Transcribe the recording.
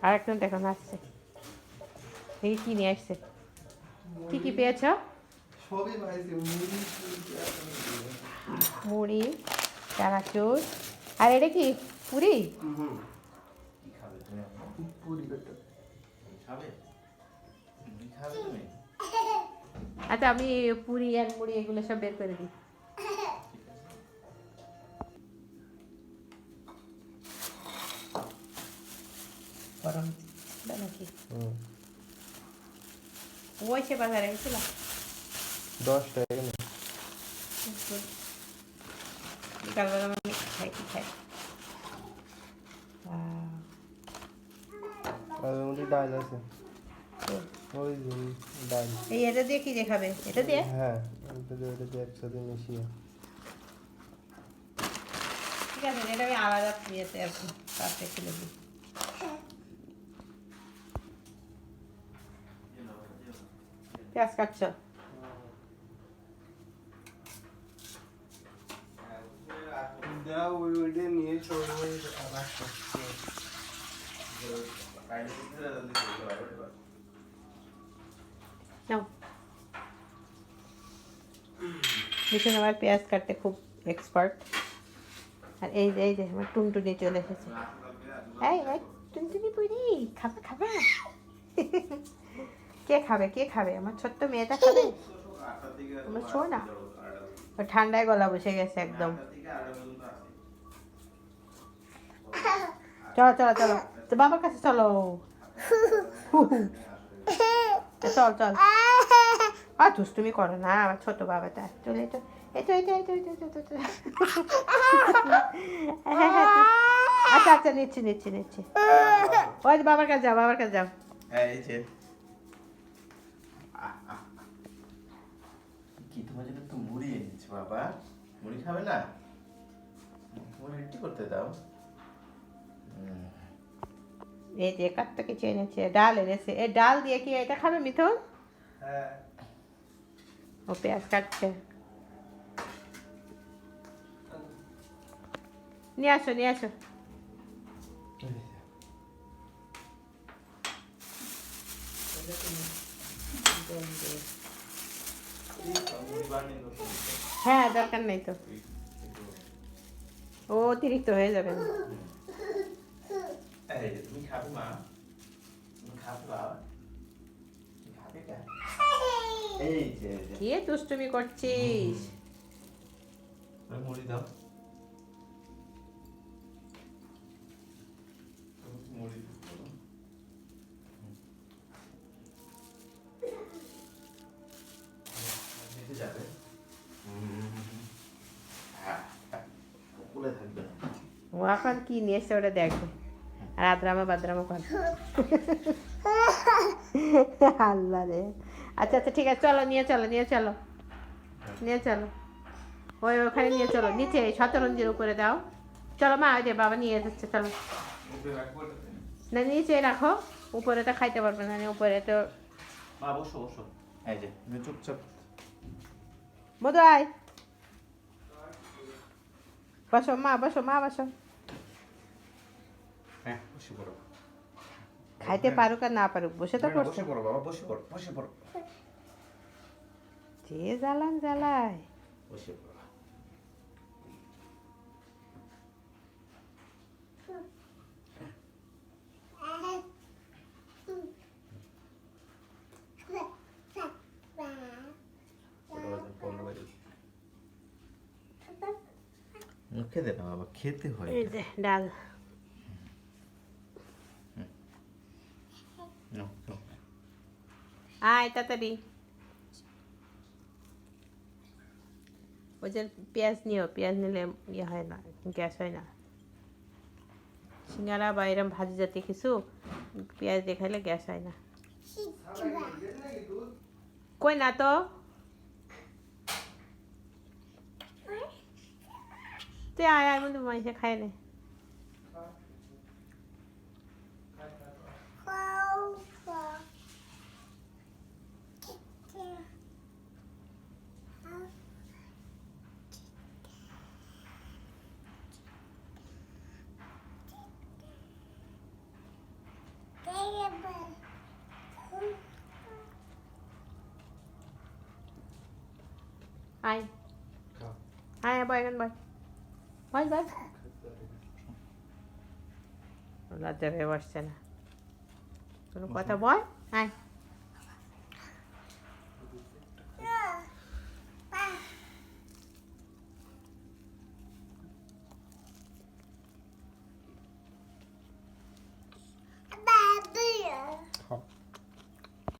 আর একজন দেখো আসছে, দেখি কি নিয়ে আসছে, কি কি পেয়েছ? সবই পাইছি, মুড়ি, চানাচুর, আর এটা কি পুরি? কি খাবে তুমি? পুরি পেটা খাবে? খাবে তুমি? আচ্ছা আমি পুরি আর মুড়ি এগুলো সব বের করে দিই। গরম নাকি? ওই সে বাজারে গেছিলাম 10 টাকা না। বিকালবেলা আমি খাই কি খাই। আর ওই ডাল আছে, ওই যে ডাল। এই এটা দিয়ে কি দেখাবে? এটা দিয়ে? হ্যাঁ, এটা দিয়ে একসাথে মিশিয়ে। ঠিক আছে, এটা আমি আলাদা ইয়েতে আর কি পাশে খুলে দিই। পেঁয়াজ কাটছ? দাও ওইটা নিয়ে সবাই রাখো। নাও। ভীষণ আমার পেঁয়াজ কাটতে খুব এক্সপার্ট। আর এই যে আমার টুনটুনি চলে এসেছে। এই টুনটুনি পুরি খাবা খাবা? কে খাবে কে খাবে? আমার ছোট্ট মেয়েটা খাবে? আমার শো না, ঠান্ডায় গলা বসে গেছে একদম। চলো চলো চলো, তো বাবার কাছে চলো। চল চল, আর দুষ্টুমি করো না আমার ছোট বাবাটা। চলে তো আচ্ছা আচ্ছা, নিচ্ছি নিচ্ছি নিচ্ছি। ওই বাবার কাছে যাও, বাবার কাছে যাও। এই যে কি তোমার জন্য তো মুড়ি এনেছি বাবা। মুড়ি খাবে না? মুড়ি রেডি করতে দাও। এই যে কাঠটা কিছু এনেছে, ডাল এনেছে। এই ডাল দিয়ে কি এটা খাবে মিথুন? হ্যাঁ, ও পেঁয়াজ কাটছে। নিয়ে আসো নিয়ে আসো। হ্যাঁ দরকার নেই তো, ও অতিরিক্ত হয়ে যাবে না। এই যে তুমি খাবে মা? তুমি খাবে বাবা? তুমি খাবে কা? এই যে কি দুষ্টুমি করছিস? মুড়ি দাও। মুড়ি নিতে যাবে? হ্যাঁ, কোলে থাকবে না। ও এখন কি নিয়ে এসছে ওটা দেখবে, আর আদ্রামা বাদ্রামা কর। আল্লাহ রে। আচ্ছা আচ্ছা ঠিক আছে, চলো নিয়ে চলো নিয়ে চলো নিয়ে চলো। ওই ওখানে নিয়ে চলো, নিচে শতরঞ্জির উপরে দাও। চলো মা, ওই যে বাবা নিয়ে যাচ্ছে, চলো। না নিচে রাখো, উপরেটা খাইতে পারবে না, উপরে তো। মা বসো বসো। এই যে তুমি চুপচাপ। মধু আয়, বসো মা, বসো মা, বসো। হ্যাঁ বসে পড়ো। খাইতে পারুক আর না পারুক, বসে তো করছে। বসে পড়ো বাবা, বসে পড়ো বসে পড়ো। যে জ্বালান জ্বালায়। বসে পড়ো। মুখে দে না বাবা, খেতে হয়। এই যে ডাল। নাও, নাও। আয় তাড়াতাড়ি। ওই যে পেঁয়াজ নিও, পেঁয়াজ নিলে ইয়ে হয় না, গ্যাস হয় না। সিঙ্গারা বা এরম ভাজি জাতীয় কিছু পেঁয়াজ দিয়ে খাইলে গ্যাস হয় না। কই না তো, তুই আয় আয়, মধ্যে মাইসে খাই নে। আয় খাও। আয় বয় এখন বয় বয় বয় লজ্জা পেয়ে বসছে না কোনো কথা বল আয়